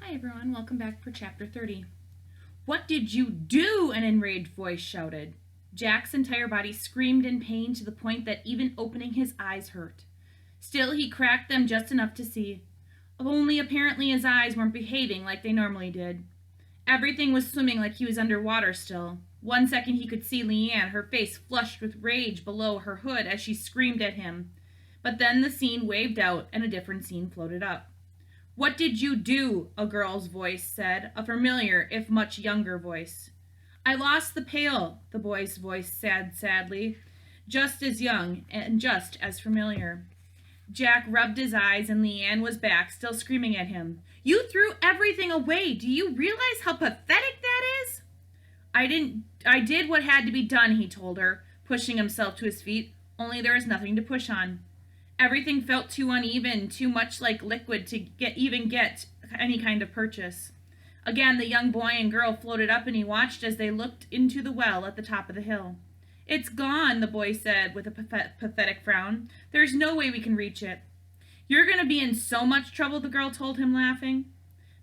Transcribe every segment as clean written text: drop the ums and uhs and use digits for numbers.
Hi everyone, welcome back for chapter 30. What did you do? An enraged voice shouted. Jack's entire body screamed in pain to the point that even opening his eyes hurt. Still, he cracked them just enough to see. Only apparently his eyes weren't behaving like they normally did. Everything was swimming like he was underwater still. 1 second he could see Leanne, her face flushed with rage below her hood as she screamed at him. But then the scene waved out and a different scene floated up. What did you do? A girl's voice said, a familiar, if much younger voice. I lost the pail, the boy's voice said sadly, just as young and just as familiar. Jack rubbed his eyes and Leanne was back, still screaming at him. You threw everything away. Do you realize how pathetic that is? I did what had to be done, he told her, pushing himself to his feet, only there was nothing to push on. Everything felt too uneven, too much like liquid to get any kind of purchase. Again, the young boy and girl floated up and he watched as they looked into the well at the top of the hill. It's gone, the boy said with a pathetic frown. There's no way we can reach it. You're going to be in so much trouble, the girl told him, laughing.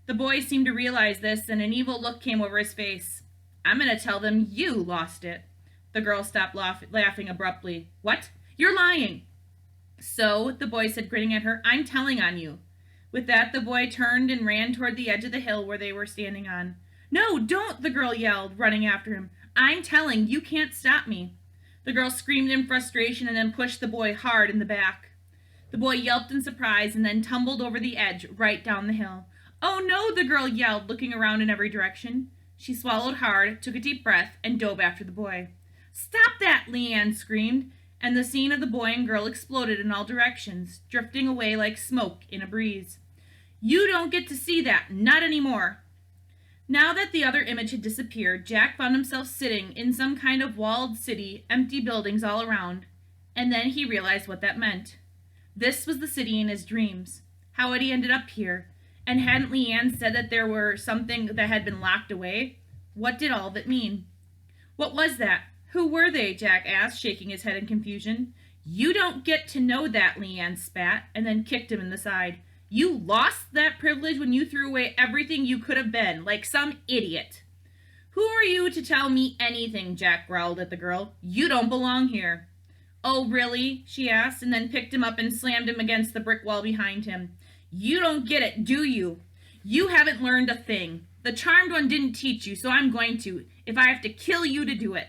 The boy seemed to realize this, and an evil look came over his face. I'm going to tell them you lost it. The girl stopped laughing abruptly. What? You're lying. So, the boy said, grinning at her, I'm telling on you. With that, the boy turned and ran toward the edge of the hill where they were standing on. No, don't, the girl yelled, running after him. I'm telling, you can't stop me. The girl screamed in frustration and then pushed the boy hard in the back. The boy yelped in surprise and then tumbled over the edge, right down the hill. Oh no, the girl yelled, looking around in every direction. She swallowed hard, took a deep breath, and dove after the boy. Stop that, Leanne screamed, and the scene of the boy and girl exploded in all directions, drifting away like smoke in a breeze. You don't get to see that, not anymore. Now that the other image had disappeared, Jack found himself sitting in some kind of walled city, empty buildings all around, and then he realized what that meant. This was the city in his dreams. How had he ended up here? And hadn't Leanne said that there were something that had been locked away? What did all of it mean? What was that? Who were they? Jack asked, shaking his head in confusion. You don't get to know that, Leanne spat, and then kicked him in the side. You lost that privilege when you threw away everything you could have been, like some idiot. Who are you to tell me anything? Jack growled at the girl. You don't belong here. Oh, really? She asked, and then picked him up and slammed him against the brick wall behind him. You don't get it, do you? You haven't learned a thing. The Charmed One didn't teach you, so I'm going to, if I have to kill you to do it.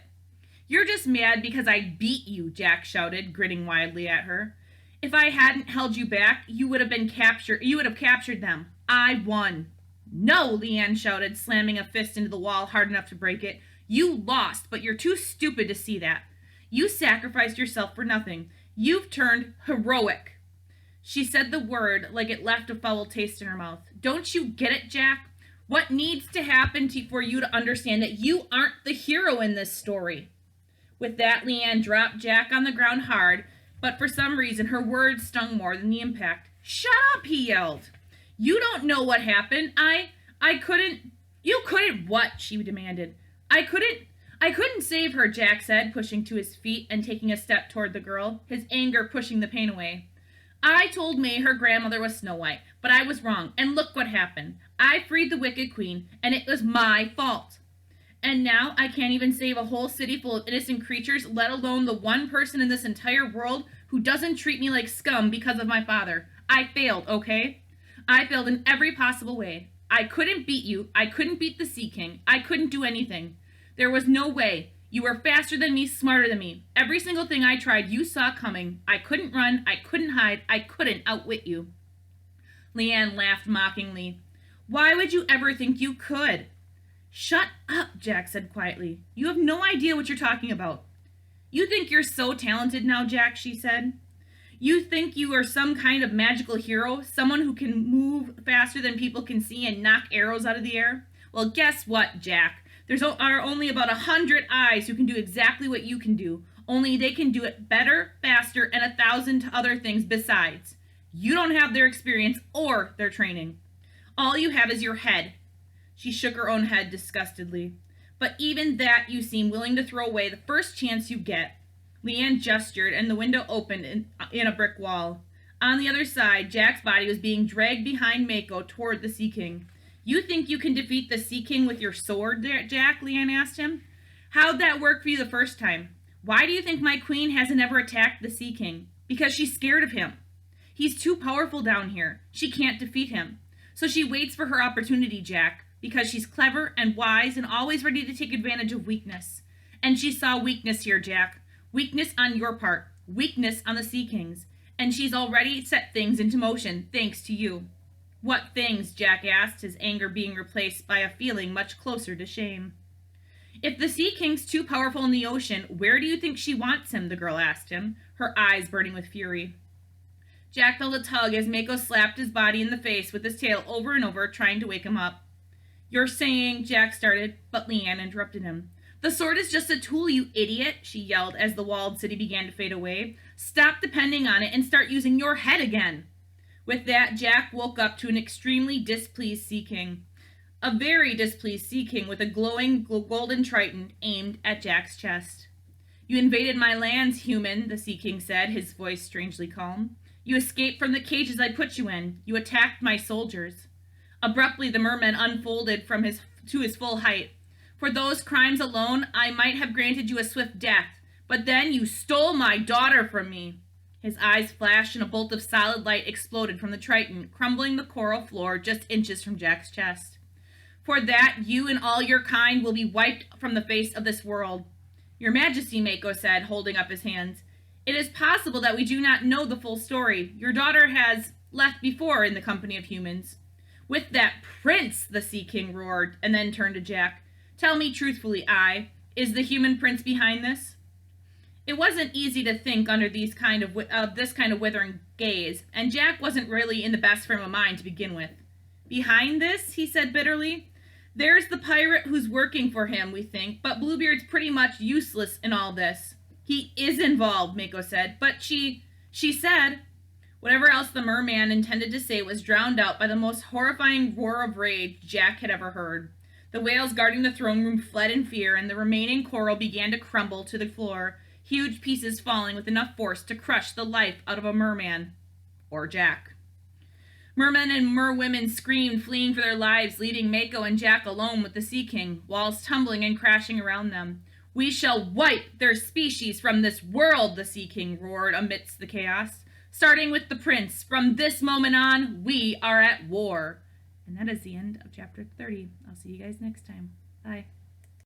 You're just mad because I beat you, Jack shouted, grinning wildly at her. If I hadn't held you back, you would have captured them. I won. No, Leanne shouted, slamming a fist into the wall hard enough to break it. You lost, but you're too stupid to see that. You sacrificed yourself for nothing. You've turned heroic. She said the word like it left a foul taste in her mouth. Don't you get it, Jack? What needs to happen for you to understand that you aren't the hero in this story? With that, Leanne dropped Jack on the ground hard, but for some reason her words stung more than the impact. Shut up, he yelled. You don't know what happened. I couldn't... You couldn't what? She demanded. I couldn't save her, Jack said, pushing to his feet and taking a step toward the girl, his anger pushing the pain away. I told May her grandmother was Snow White, but I was wrong, and look what happened. I freed the Wicked Queen, and it was my fault. And now I can't even save a whole city full of innocent creatures, let alone the one person in this entire world who doesn't treat me like scum because of my father. I failed, okay? I failed in every possible way. I couldn't beat you. I couldn't beat the Sea King. I couldn't do anything. There was no way. You were faster than me, smarter than me. Every single thing I tried, you saw coming. I couldn't run. I couldn't hide. I couldn't outwit you. Leanne laughed mockingly. Why would you ever think you could? Shut up, Jack said quietly. You have no idea what you're talking about. You think you're so talented now, Jack, she said. You think you are some kind of magical hero, someone who can move faster than people can see and knock arrows out of the air? Well, guess what, Jack? There are only about 100 eyes who can do exactly what you can do, only they can do it better, faster, and 1,000 other things besides. You don't have their experience or their training. All you have is your head. She shook her own head disgustedly. But even that you seem willing to throw away the first chance you get. Leanne gestured, and the window opened in a brick wall. On the other side, Jack's body was being dragged behind Mako toward the Sea King. You think you can defeat the Sea King with your sword, Jack? Leanne asked him. How'd that work for you the first time? Why do you think my queen hasn't ever attacked the Sea King? Because she's scared of him. He's too powerful down here. She can't defeat him. So she waits for her opportunity, Jack, because she's clever and wise and always ready to take advantage of weakness. And she saw weakness here, Jack. Weakness on your part. Weakness on the Sea King's. And she's already set things into motion, thanks to you. What things? Jack asked, his anger being replaced by a feeling much closer to shame. If the Sea King's too powerful in the ocean, where do you think she wants him? The girl asked him, her eyes burning with fury. Jack felt a tug as Mako slapped his body in the face with his tail over and over, trying to wake him up. You're saying, Jack started, but Leanne interrupted him. The sword is just a tool, you idiot, she yelled as the walled city began to fade away. Stop depending on it and start using your head again. With that, Jack woke up to an extremely displeased Sea King. A very displeased Sea King with a glowing golden trident aimed at Jack's chest. You invaded my lands, human, the Sea King said, his voice strangely calm. You escaped from the cages I put you in. You attacked my soldiers. Abruptly, the merman unfolded to his full height. For those crimes alone, I might have granted you a swift death, but then you stole my daughter from me. His eyes flashed and a bolt of solid light exploded from the trident, crumbling the coral floor just inches from Jack's chest. For that, you and all your kind will be wiped from the face of this world. Your Majesty, Mako said, holding up his hands. It is possible that we do not know the full story. Your daughter has left before in the company of humans. With that prince, the Sea King roared, and then turned to Jack. Tell me truthfully, is the human prince behind this? It wasn't easy to think under this kind of withering gaze, and Jack wasn't really in the best frame of mind to begin with. Behind this, he said bitterly. There's the pirate who's working for him, we think, but Bluebeard's pretty much useless in all this. He is involved, Mako said, but she said... Whatever else the merman intended to say was drowned out by the most horrifying roar of rage Jack had ever heard. The whales guarding the throne room fled in fear, and the remaining coral began to crumble to the floor, huge pieces falling with enough force to crush the life out of a merman. Or Jack. Mermen and merwomen screamed, fleeing for their lives, leaving Mako and Jack alone with the Sea King, walls tumbling and crashing around them. We shall wipe their species from this world, the Sea King roared amidst the chaos. Starting with the prince, from this moment on, we are at war. And that is the end of chapter 30. I'll see you guys next time. Bye.